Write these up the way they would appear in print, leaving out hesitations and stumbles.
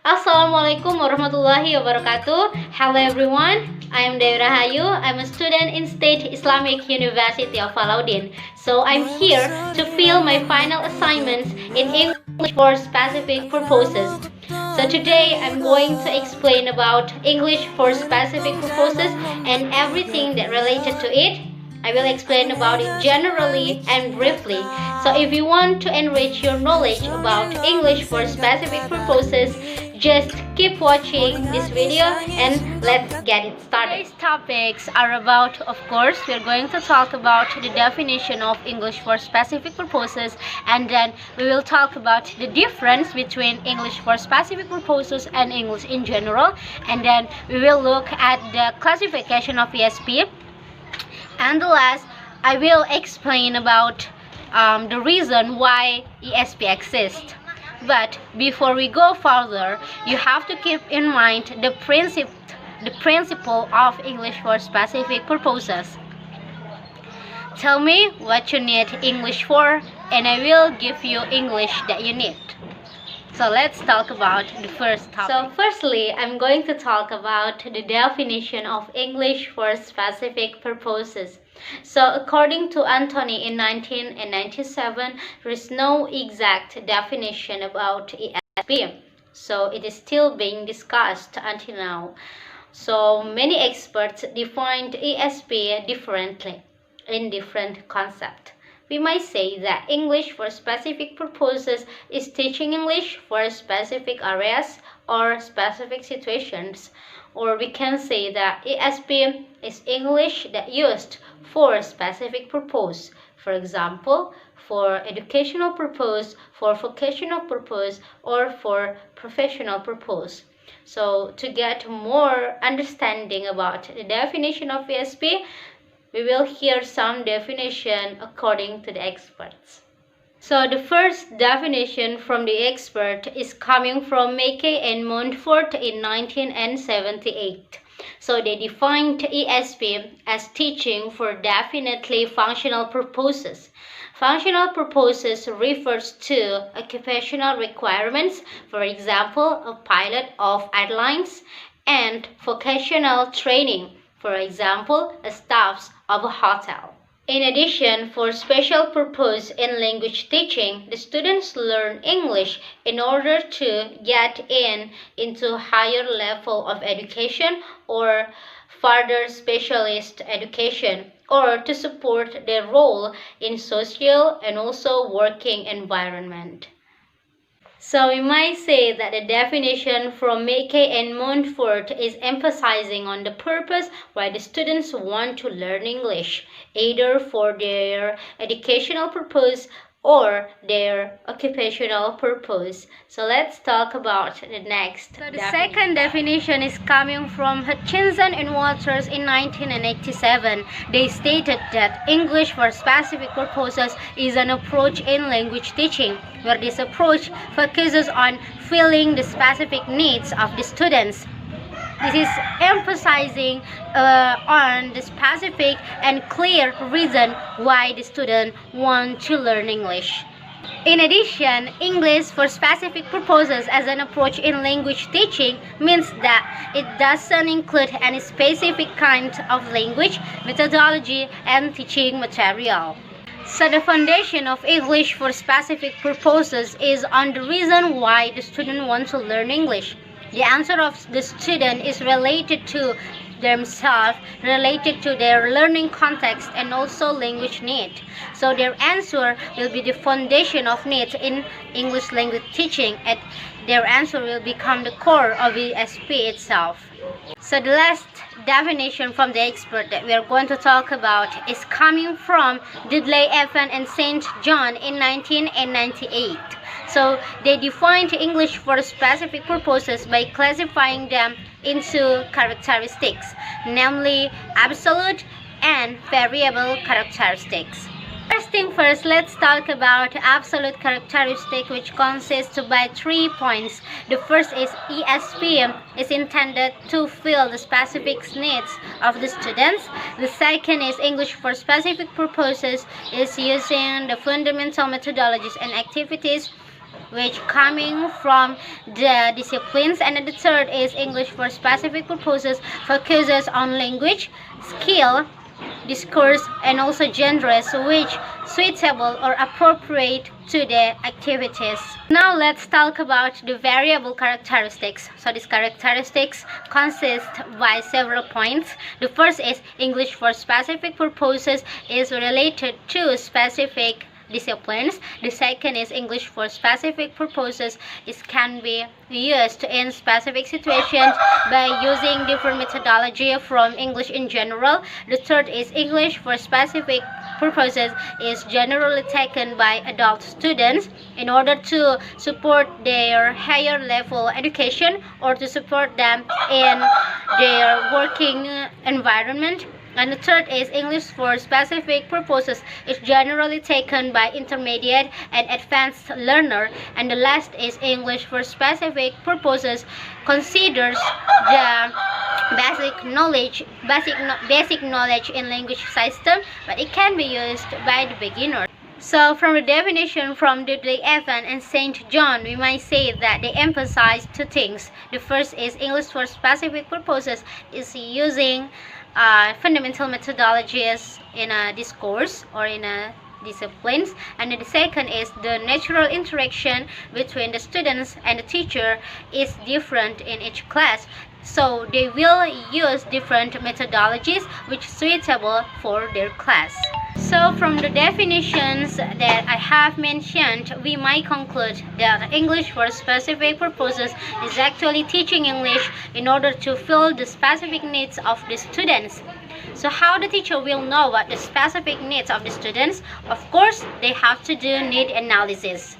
Assalamualaikum warahmatullahi wabarakatuh. Hello everyone, I am Dewi Rahayu. I'm a student in State Islamic University of Alauddin. So I'm here to fill my final assignments in English for specific purposes. So today I'm going to explain about English for specific purposes and everything that related to it. I will explain about it generally and briefly. So if you want to enrich your knowledge about English for specific purposes, just keep watching this video and let's get it started. Today's topics are about, of course, we're going to talk about the definition of English for specific purposes, and then we will talk about the difference between English for specific purposes and English in general, and then we will look at the classification of ESP. And the last, I will explain about the reason why ESP exists. But before we go further, you have to keep in mind the principle of English for specific purposes. Tell me what you need English for, and I will give you English that you need. So let's talk about the first topic. So firstly, I'm going to talk about the definition of English for specific purposes. So according to Anthony in 1997, there is no exact definition about ESP. So it is still being discussed until now. So many experts defined ESP differently in different concepts. We might say that English for specific purposes is teaching English for specific areas or specific situations. Or we can say that ESP is English that used for specific purpose. For example, for educational purpose, for vocational purpose, or for professional purpose. So to get more understanding about the definition of ESP, we will hear some definition according to the experts. So the first definition from the expert is coming from Mackay and Montfort in 1978. So they defined ESP as teaching for definitely functional purposes. Functional purposes refers to occupational requirements, for example, a pilot of airlines, and vocational training, for example, staffs of a hotel. In addition, for special purpose in language teaching, the students learn English in order to get into higher level of education or further specialist education, or to support their role in social and also working environment. So we might say that the definition from Mackay and Montfort is emphasizing on the purpose why the students want to learn English, either for their educational purpose or their occupational purpose. So let's talk about the next. So the second definition is coming from Hutchinson and Walters in 1987. They stated that English for specific purposes is an approach in language teaching, where this approach focuses on filling the specific needs of the students. This is emphasizing on the specific and clear reason why the student wants to learn English. In addition, English for specific purposes as an approach in language teaching means that it doesn't include any specific kind of language, methodology, and teaching material. So the foundation of English for specific purposes is on the reason why the student wants to learn English. The answer of the student is related to themselves, related to their learning context and also language need. So their answer will be the foundation of needs in English language teaching, and their answer will become the core of ESP itself. So the last definition from the expert that we are going to talk about is coming from Dudley, Evan, and St. John in 1998. So they defined English for specific purposes by classifying them into characteristics, namely absolute and variable characteristics. First thing first, let's talk about absolute characteristic, which consists by 3 points. The first is ESP is intended to fill the specific needs of the students. The second is English for specific purposes is using the fundamental methodologies and activities which coming from the disciplines. And the third is English for specific purposes, focuses on language, skill, discourse, and also genres which suitable or appropriate to the activities. Now let's talk about the variable characteristics. So these characteristics consist by several points. The first is English for specific purposes is related to specific disciplines. The second is English for specific purposes. It can be used in specific situations by using different methodology from English in general. The third is English for specific purposes is generally taken by adult students in order to support their higher level education or to support them in their working environment. And the third is English for specific purposes is generally taken by intermediate and advanced learner. And the last is English for specific purposes considers the basic knowledge in language system, but it can be used by the beginner. So from the definition from Dudley Evans and St. John, we might say that they emphasize two things. The first is English for specific purposes is using fundamental methodologies in a discourse or in a disciplines, and the second is the natural interaction between the students and the teacher is different in each class, so they will use different methodologies which suitable for their class. So from the definitions that I have mentioned, we might conclude that English for specific purposes is actually teaching English in order to fill the specific needs of the students. So how the teacher will know what the specific needs of the students? Of course, they have to do need analysis.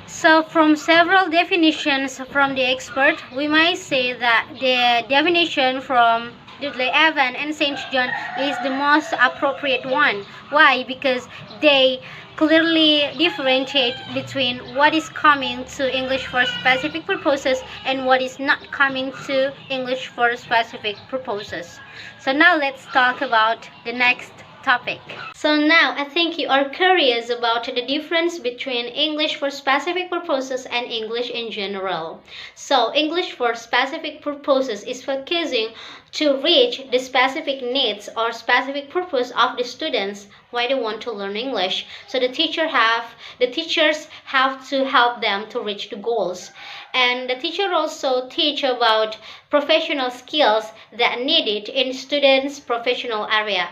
So from several definitions from the expert, we might say that the definition from Dudley Evans and St. John is the most appropriate one. Why? Because they clearly differentiate between what is coming to English for specific purposes and what is not coming to English for specific purposes. So now let's talk about the next topic. So now I think you are curious about the difference between English for specific purposes and English in general. So English for specific purposes is focusing to reach the specific needs or specific purpose of the students why they want to learn English. So the teachers have to help them to reach the goals. And the teacher also teach about professional skills that needed in students' professional area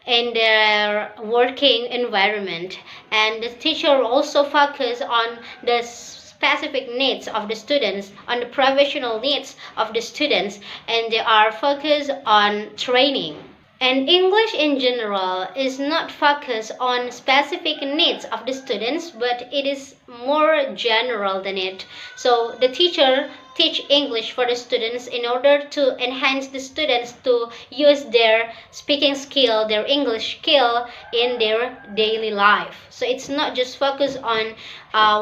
in their working environment. And the teacher also focus on the specific needs of the students, on the professional needs of the students, and they are focused on training. And English in general is not focused on specific needs of the students, but it is more general than it. So the teacher teach English for the students in order to enhance the students to use their speaking skill, their English skill in their daily life. So it's not just focused on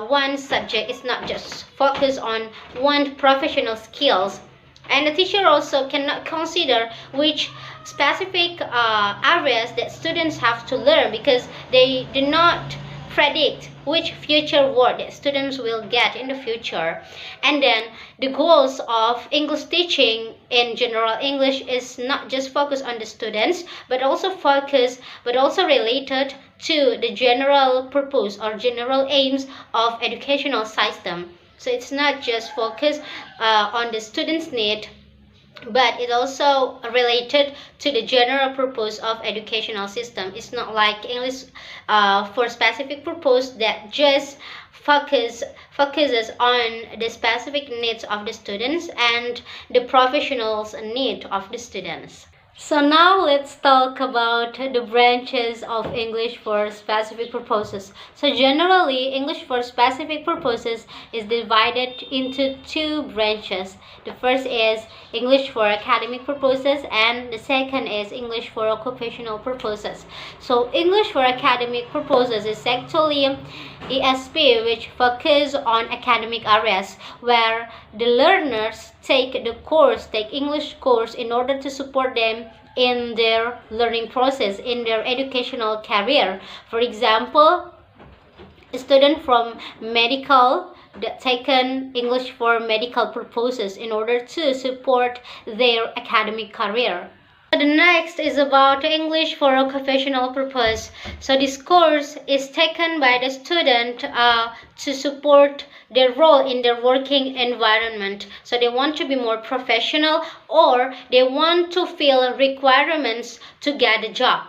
one subject, it's not just focused on one professional skills. And the teacher also cannot consider which specific areas that students have to learn, because they do not predict which future word that students will get in the future. And then the goals of English teaching in general English is not just focused on the students, but also related to the general purpose or general aims of educational system. So it's not just focused on the students' need, but it also related to the general purpose of educational system. It's not like English for specific purpose that just focuses on the specific needs of the students and the professionals' need of the students. So now let's talk about the branches of English for specific purposes. So generally, English for specific purposes is divided into two branches. The first is English for academic purposes, and the second is English for occupational purposes. So English for academic purposes is actually ESP, which focus on academic areas where the learners take English course in order to support them in their learning process, in their educational career. For example, a student from medical taken English for medical purposes in order to support their academic career. The next is about English for occupational purpose. So this course is taken by the student to support their role in their working environment. So they want to be more professional, or they want to fill requirements to get a job.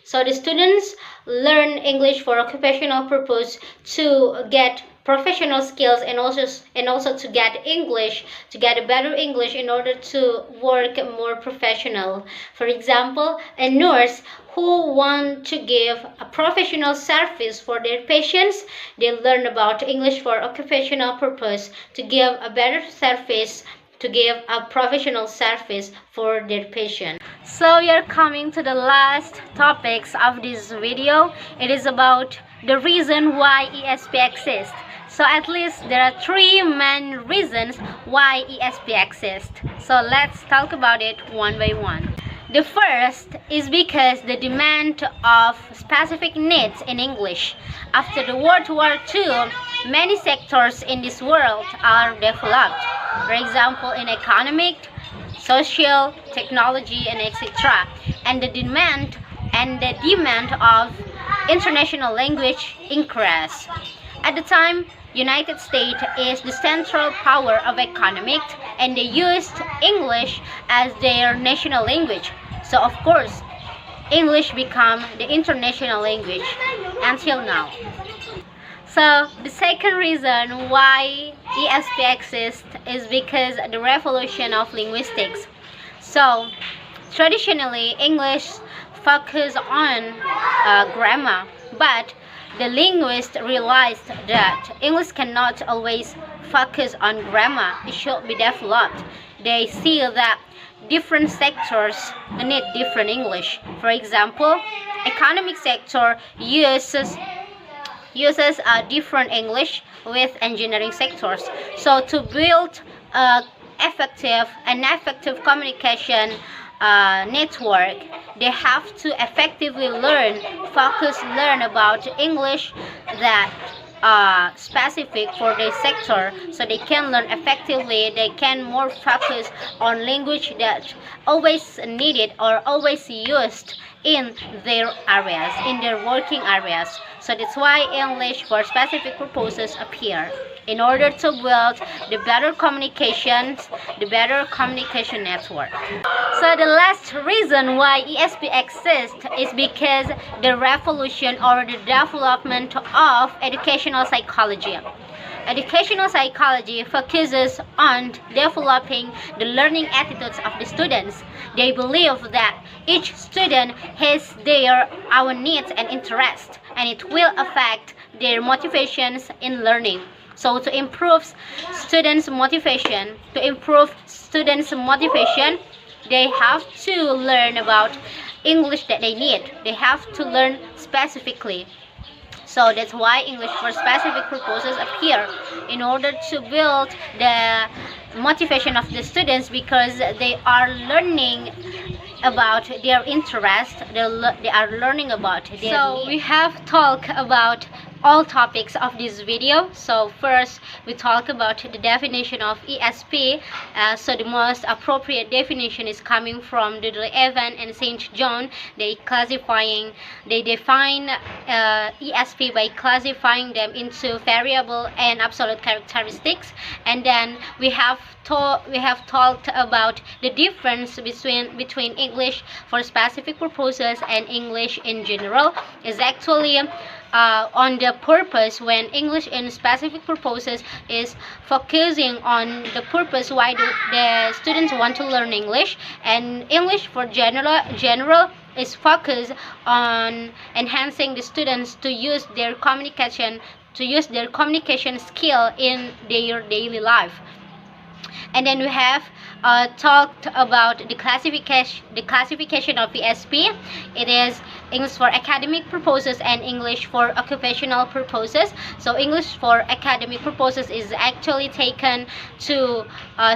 So the students learn English for occupational purpose to get professional skills, and also to get a better English in order to work more professional. For example, a nurse who want to give a professional service for their patients, they learn about English for occupational purpose to give a better service, to give a professional service for their patient. So we are coming to the last topics of this video. It is about the reason why ESP exists. So at least there are three main reasons why ESP exists. So let's talk about it one by one. The first is because the demand of specific needs in English. After the World War II, many sectors in this world are developed. For example, in economic, social, technology, and etc. And the demand of international language increased. At the time, United States is the central power of economics, and they used English as their national language. So of course, English became the international language until now. So the second reason why ESP exists is because the revolution of linguistics. So traditionally, English focus on grammar, but the linguists realized that English cannot always focus on grammar. It should be developed. They see that different sectors need different English. For example, economic sector uses a different English with engineering sectors. So to build an effective communication network, they have to effectively learn about English that specific for their sector, so they can learn effectively. They can more focus on language that always needed or always used in their areas, in their working areas. So that's why English for specific purposes appear, in order to build the better communication network. So the last reason why ESP exists is because the revolution or the development of educational psychology. Educational psychology focuses on developing the learning attitudes of the students. They believe that each student has their own needs and interests, and it will affect their motivations in learning. So to improve students' motivation, they have to learn about English that they need. They have to learn specifically. So that's why English for specific purposes appear, in order to build the motivation of the students, because they are learning about their interest. They are learning about their needs. We have talked about all topics of this video. So first we talk about the definition of ESP. So the most appropriate definition is coming from Dudley Evans and St. John. They define ESP by classifying them into variable and absolute characteristics. And then we have talked about the difference between English for specific purposes and English in general. Is actually on the purpose, when English in specific purposes is focusing on the purpose why the students want to learn English, and English for general is focused on enhancing the students to use their communication skill in their daily life. And then we have talked about the classification of ESP. It is English for academic purposes and English for occupational purposes. So English for academic purposes is actually taken to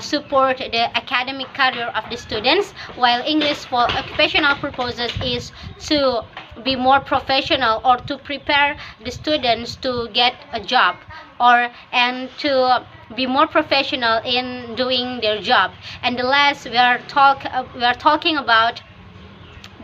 support the academic career of the students, while English for occupational purposes is to be more professional, or to prepare the students to get a job, or and to be more professional in doing their job. And the last, we are talking about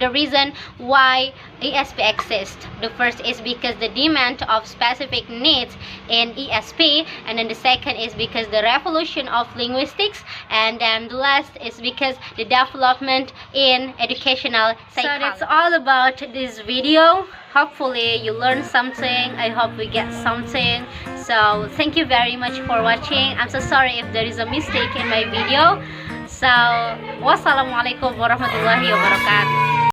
the reason why ESP exists. The first is because the demand of specific needs in ESP, and then the second is because the revolution of linguistics, and then the last is because the development in educational psychology. So that's all about this video. Hopefully you learned something. I hope we get something. So thank you very much for watching. I'm so sorry if there is a mistake in my video. So wassalamualaikum warahmatullahi wabarakatuh.